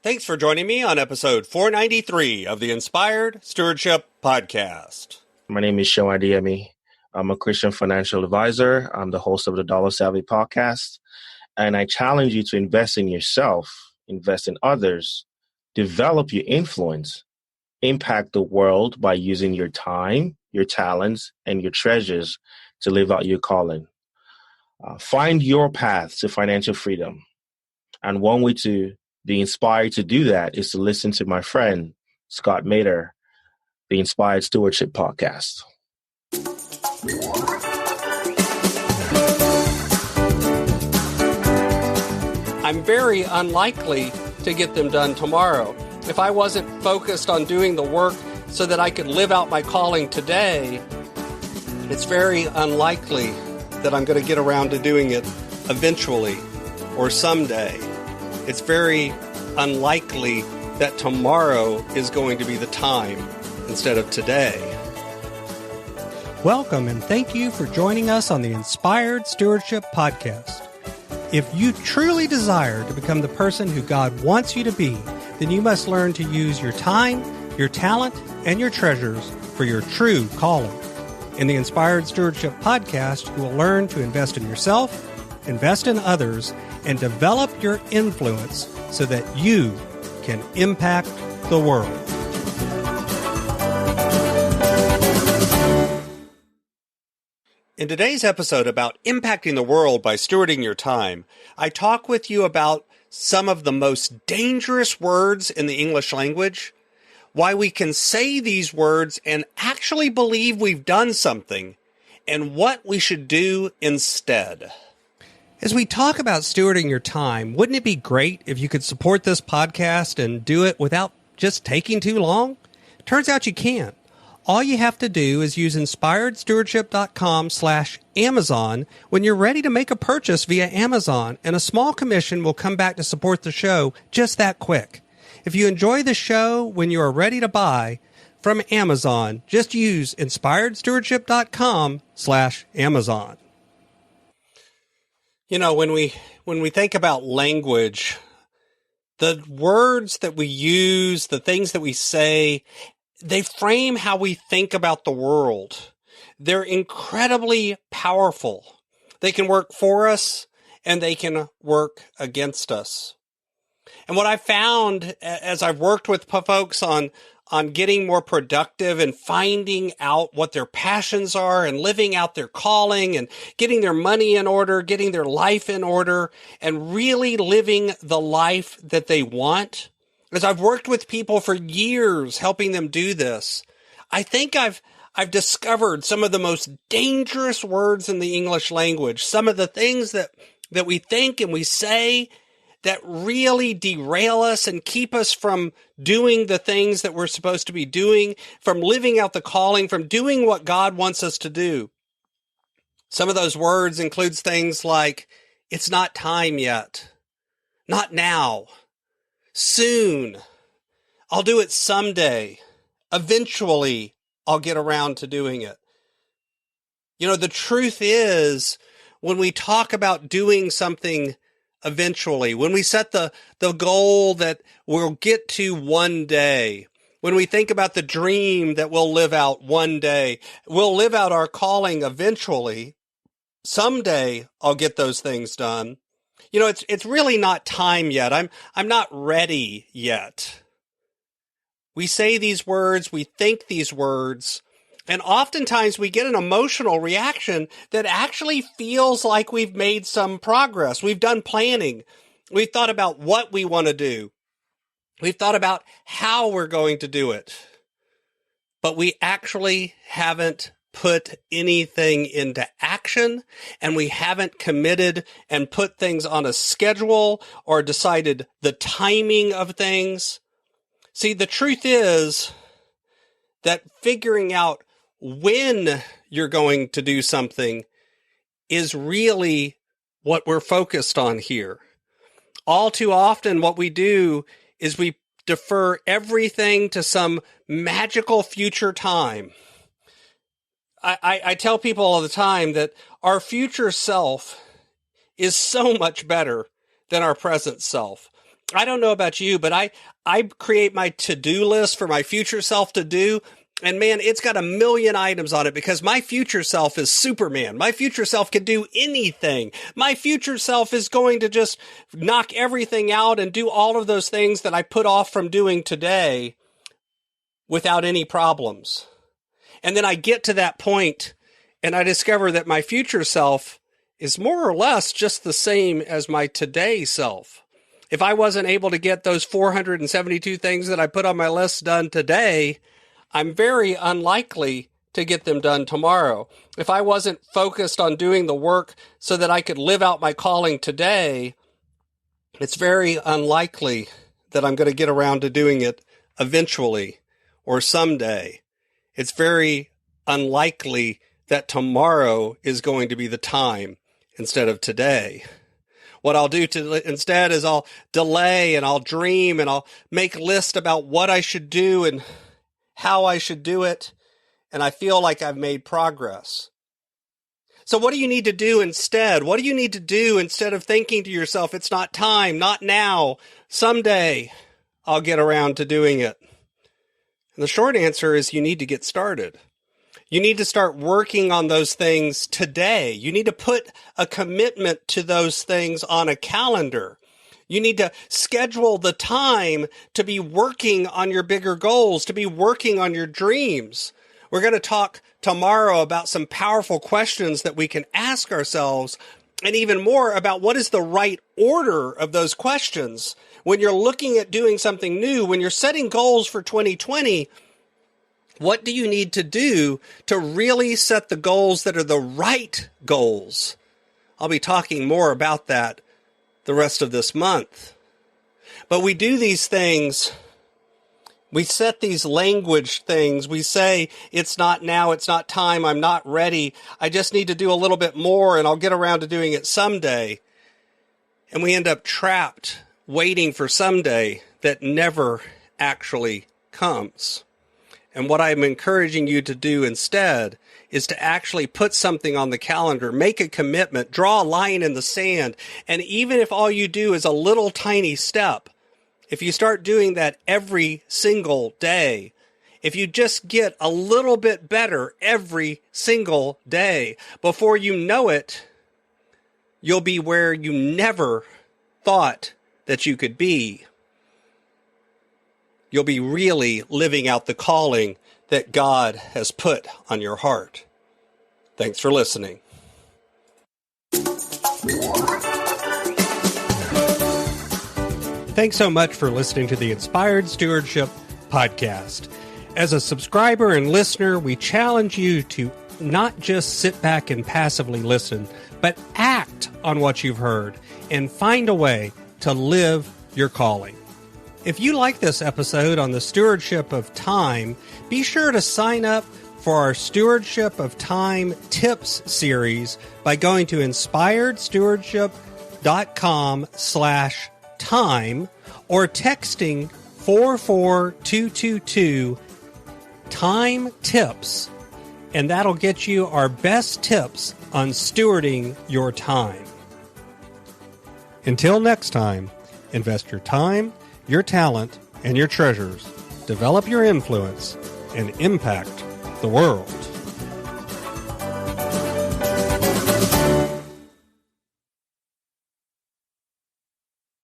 Thanks for joining me on episode 493 of the Inspired Stewardship Podcast. My name is Show Adiemi. I'm a Christian financial advisor. I'm the host of the Dollar Savvy podcast. And I challenge you to invest in yourself, invest in others, develop your influence, impact the world by using your time, your talents, and your treasures to live out your calling. Find your path to financial freedom. And one way to be inspired to do that is to listen to my friend, Scott Mater, the Inspired Stewardship Podcast. I'm very unlikely to get them done tomorrow. If I wasn't focused on doing the work so that I could live out my calling today, it's very unlikely that I'm going to get around to doing it eventually or someday. It's very unlikely that tomorrow is going to be the time instead of today. Welcome and thank you for joining us on the Inspired Stewardship Podcast. If you truly desire to become the person who God wants you to be, then you must learn to use your time, your talent, and your treasures for your true calling. In the Inspired Stewardship Podcast, you will learn to invest in yourself, invest in others, and develop your influence so that you can impact the world. In today's episode about impacting the world by stewarding your time, I talk with you about some of the most dangerous words in the English language, why we can say these words and actually believe we've done something, and what we should do instead. As we talk about stewarding your time, wouldn't it be great if you could support this podcast and do it without just taking too long? Turns out you can't. All you have to do is use inspiredstewardship.com/Amazon when you're ready to make a purchase via Amazon, and a small commission will come back to support the show just that quick. If you enjoy the show when you are ready to buy from Amazon, just use inspiredstewardship.com/Amazon. You know, when we think about language, the words that we use, the things that we say, they frame how we think about the world. They're incredibly powerful. They can work for us and they can work against us. And what I've found as I've worked with folks on getting more productive and finding out what their passions are and living out their calling and getting their money in order, getting their life in order, and really living the life that they want. As I've worked with people for years helping them do this, I think I've discovered some of the most dangerous words in the English language, some of the things that we think and we say that really derail us and keep us from doing the things that we're supposed to be doing, from living out the calling, from doing what God wants us to do. Some of those words includes things like, it's not time yet, not now, soon, I'll do it someday, eventually I'll get around to doing it. You know, the truth is, when we talk about doing something eventually, when we set the goal that we'll get to one day, when we think about the dream that we'll live out one day, we'll live out our calling eventually. Someday I'll get those things done. You know, it's really not time yet. I'm not ready yet. We say these words, we think these words, and oftentimes we get an emotional reaction that actually feels like we've made some progress. We've done planning. We've thought about what we want to do. We've thought about how we're going to do it. But we actually haven't put anything into action, and we haven't committed and put things on a schedule or decided the timing of things. See, the truth is that figuring out when you're going to do something is really what we're focused on here. All too often, what we do is we defer everything to some magical future time. I tell people all the time that our future self is so much better than our present self. I don't know about you, but I create my to-do list for my future self to do. And man, it's got a million items on it because my future self is Superman. My future self can do anything. My future self is going to just knock everything out and do all of those things that I put off from doing today without any problems. And then I get to that point and I discover that my future self is more or less just the same as my today self. If I wasn't able to get those 472 things that I put on my list done today, I'm very unlikely to get them done tomorrow. If I wasn't focused on doing the work so that I could live out my calling today, it's very unlikely that I'm going to get around to doing it eventually or someday. It's very unlikely that tomorrow is going to be the time instead of today. What I'll do instead is I'll delay and I'll dream and I'll make lists about what I should do and how I should do it. And I feel like I've made progress. So what do you need to do instead? What do you need to do instead of thinking to yourself, it's not time, not now, someday I'll get around to doing it? And the short answer is you need to get started. You need to start working on those things today. You need to put a commitment to those things on a calendar. You need to schedule the time to be working on your bigger goals, to be working on your dreams. We're going to talk tomorrow about some powerful questions that we can ask ourselves, and even more about what is the right order of those questions. When you're looking at doing something new, when you're setting goals for 2020, what do you need to do to really set the goals that are the right goals? I'll be talking more about that the rest of this month. But we do these things. We set these language things. We say, it's not now, it's not time, I'm not ready. I just need to do a little bit more and I'll get around to doing it someday. And we end up trapped waiting for someday that never actually comes. And what I'm encouraging you to do instead is to actually put something on the calendar, make a commitment, draw a line in the sand. And even if all you do is a little tiny step, if you start doing that every single day, if you just get a little bit better every single day, before you know it, you'll be where you never thought that you could be. You'll be really living out the calling that God has put on your heart. Thanks for listening. Thanks so much for listening to the Inspired Stewardship Podcast. As a subscriber and listener, we challenge you to not just sit back and passively listen, but act on what you've heard and find a way to live your calling. If you like this episode on the stewardship of time, be sure to sign up for our Stewardship of Time Tips series by going to inspiredstewardship.com/time or texting 44222 Time Tips, and that'll get you our best tips on stewarding your time. Until next time, invest your time, your talent, and your treasures. Develop your influence and impact the world.